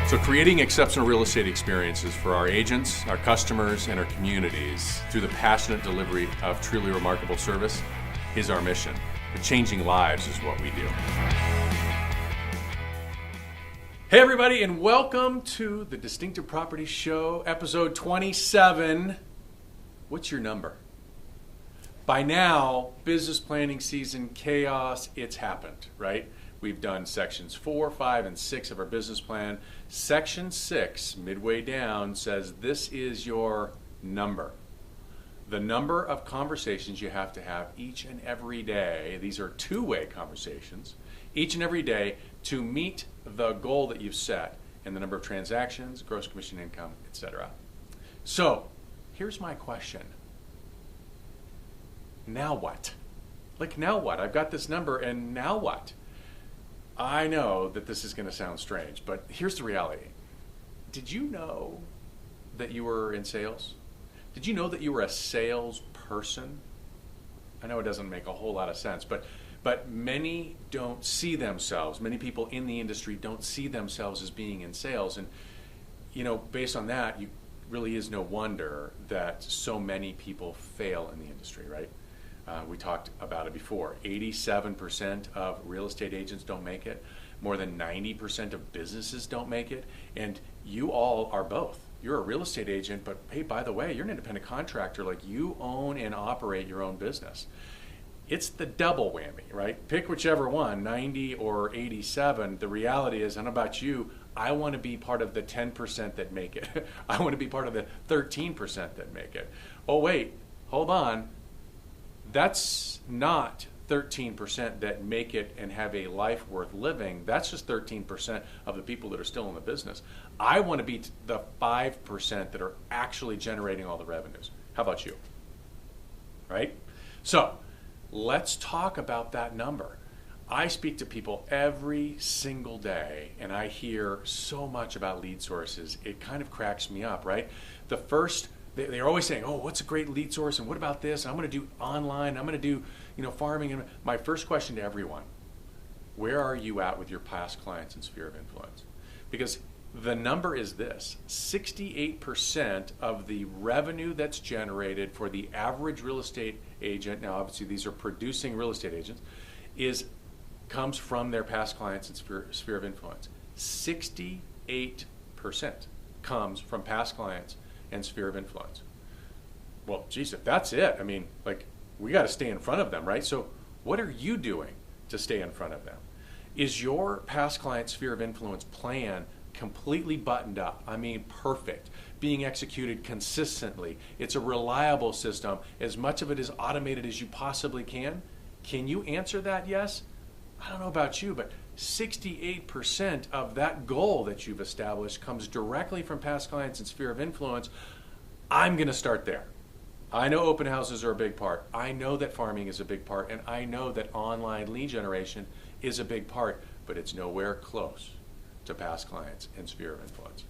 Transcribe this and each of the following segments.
So creating exceptional real estate experiences for our agents, our customers, and our communities through the passionate delivery of truly remarkable service is our mission. But changing lives is what we do. Hey everybody, and welcome to the Distinctive Property Show, episode 27. What's your number? By now, business planning season, chaos, it's happened, right? We've done sections 4, 5, and 6 of our business plan. Section 6, midway down, says this is your number. The number of conversations you have to have each and every day. These are two-way conversations, each and every day to meet the goal that you've set and the number of transactions, gross commission income, etc. So, here's my question. Now what? Now what? I've got this number, and now what? I know that this is going to sound strange, but here's the reality. Did you know that you were in sales? Did you know that you were a salesperson? I know it doesn't make a whole lot of sense, but many don't see themselves, many people in the industry don't see themselves as being in sales. And, based on that, you really is no wonder that so many people fail in the industry, right? We talked about it before. 87% of real estate agents don't make it. More than 90% of businesses don't make it. And you all are both. You're a real estate agent, but hey, by the way, you're an independent contractor. You own and operate your own business. It's the double whammy, right? Pick whichever one, 90 or 87. The reality is, I don't know about you, I want to be part of the 10% that make it. I want to be part of the 13% that make it. Oh, wait, hold on. That's not 13% that make it and have a life worth living. That's just 13% of the people that are still in the business. I want to be the 5% that are actually generating all the revenues. How about you? Right? So let's talk about that number. I speak to people every single day, and I hear so much about lead sources. It kind of cracks me up, right? They're always saying, oh, what's a great lead source, and what about this? I'm going to do online, I'm going to do farming. And my first question to everyone, where are you at with your past clients and sphere of influence? Because the number is this: 68% of the revenue that's generated for the average real estate agent, now obviously these are producing real estate agents, comes from their past clients and sphere of influence. 68% comes from past clients and sphere of influence. Well, geez, if that's it, we got to stay in front of them, right? So what are you doing to stay in front of them? Is your past client sphere of influence plan completely buttoned up? Perfect, being executed consistently. It's a reliable system. As much of it is automated as you possibly can. Can you answer that yes? I don't know about you, but 68% of that goal that you've established comes directly from past clients and sphere of influence. I'm going to start there. I know open houses are a big part. I know that farming is a big part, and I know that online lead generation is a big part, but it's nowhere close to past clients and sphere of influence.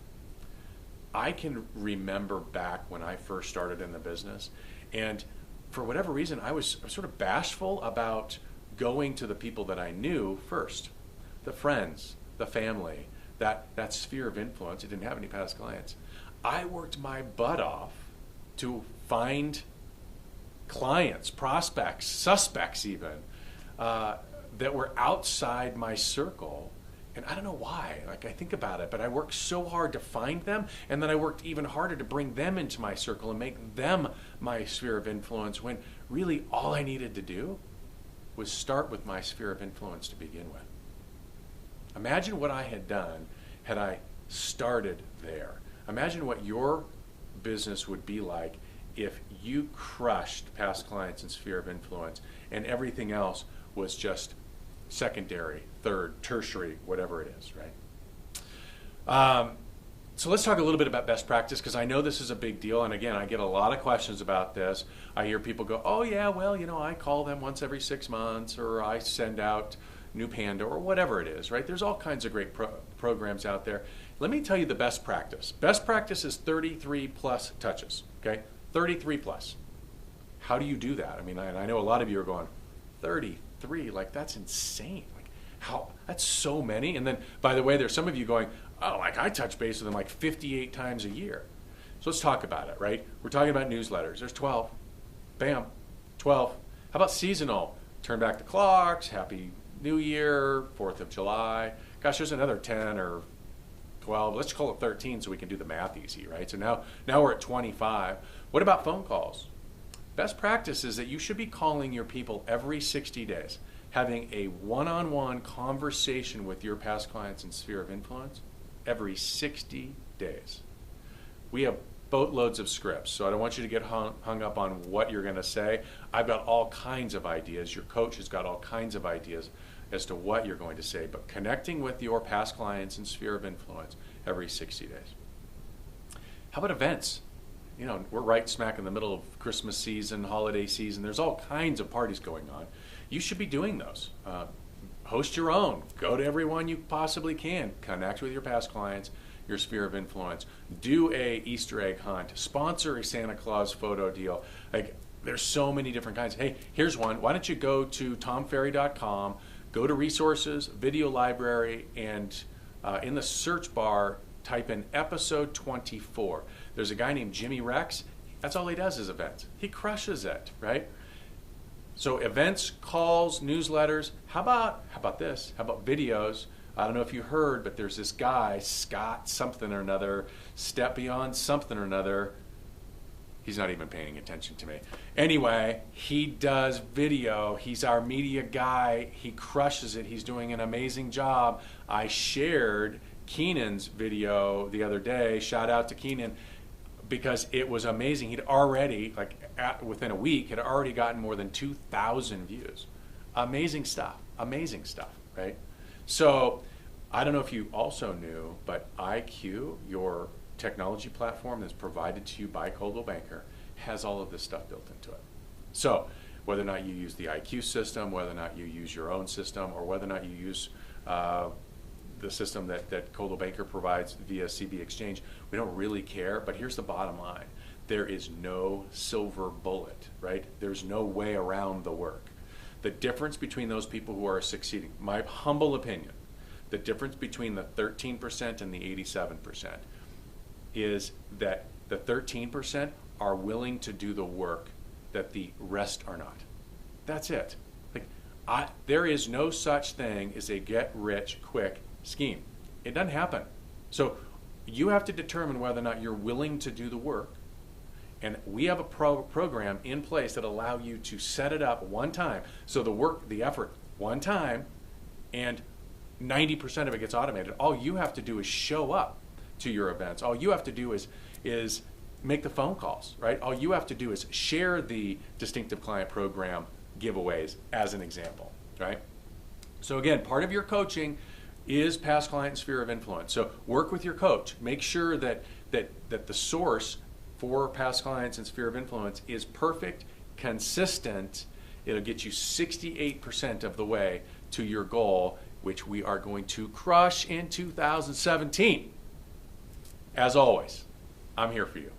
I can remember back when I first started in the business, and for whatever reason, I was sort of bashful about going to the people that I knew first. The friends, the family, that sphere of influence. I didn't have any past clients. I worked my butt off to find clients, prospects, suspects even, that were outside my circle. And I don't know why. I think about it, but I worked so hard to find them, and then I worked even harder to bring them into my circle and make them my sphere of influence, when really all I needed to do was start with my sphere of influence to begin with. Imagine what I had done had I started there. Imagine what your business would be like if you crushed past clients and sphere of influence and everything else was just secondary, third, tertiary, whatever it is, right? So let's talk a little bit about best practice, because I know this is a big deal, and again, I get a lot of questions about this. I hear people go, oh yeah, well, I call them once every 6 months, or I send out New Panda, or whatever it is, right? There's all kinds of great programs out there. Let me tell you the best practice. Best practice is 33 plus touches, okay? 33 plus. How do you do that? I mean, I know a lot of you are going, 33, like that's insane. Like, That's so many. And then, by the way, there's some of you going, oh, like I touch base with them like 58 times a year. So let's talk about it, right? We're talking about newsletters. There's 12. Bam, 12. How about seasonal? Turn back the clocks, Happy New Year, 4th of July. Gosh, there's another 10 or 12. Let's call it 13 so we can do the math easy, right? So now we're at 25. What about phone calls? Best practice is that you should be calling your people every 60 days, having a one-on-one conversation with your past clients and sphere of influence every 60 days. We have boatloads of scripts, so I don't want you to get hung up on what you're going to say. I've got all kinds of ideas. Your coach has got all kinds of ideas as to what you're going to say, but connecting with your past clients and sphere of influence every 60 days. How about events? You know, we're right smack in the middle of Christmas season, holiday season. There's all kinds of parties going on. You should be doing those. Host your own. Go to everyone you possibly can. Connect with your past clients, your sphere of influence. Do a Easter egg hunt. Sponsor a Santa Claus photo deal. Like, there's so many different kinds. Hey, here's one. Why don't you go to tomferry.com, go to resources, video library, and in the search bar, type in episode 24. There's a guy named Jimmy Rex. That's all he does is events. He crushes it, right? So events, calls, newsletters. How about this? How about videos? I don't know if you heard, but there's this guy, Scott something or another, Step Beyond something or another. He's not even paying attention to me. Anyway, he does video. He's our media guy. He crushes it. He's doing an amazing job. I shared Keenan's video the other day. Shout out to Keenan, because it was amazing. He'd already, within a week, had already gotten more than 2,000 views. Amazing stuff, right? So I don't know if you also knew, but IQ, your technology platform that's provided to you by Coldwell Banker, has all of this stuff built into it. So whether or not you use the IQ system, whether or not you use your own system, or whether or not you use the system that Coldwell Banker provides via CB Exchange, we don't really care, but here's the bottom line. There is no silver bullet, right? There's no way around the work. The difference between those people who are succeeding, my humble opinion, the difference between the 13% and the 87% is that the 13% are willing to do the work that the rest are not. That's it. There is no such thing as a get-rich-quick scheme. It doesn't happen. So you have to determine whether or not you're willing to do the work. And we have a program in place that allow you to set it up one time. So the effort one time, and 90% of it gets automated. All you have to do is show up to your events. All you have to do is make the phone calls, right? All you have to do is share the Distinctive Client Program giveaways as an example, right? So again, part of your coaching is past client sphere of influence. So work with your coach. Make sure that the source for past clients and sphere of influence is perfect, consistent. It'll get you 68% of the way to your goal, which we are going to crush in 2017. As always, I'm here for you.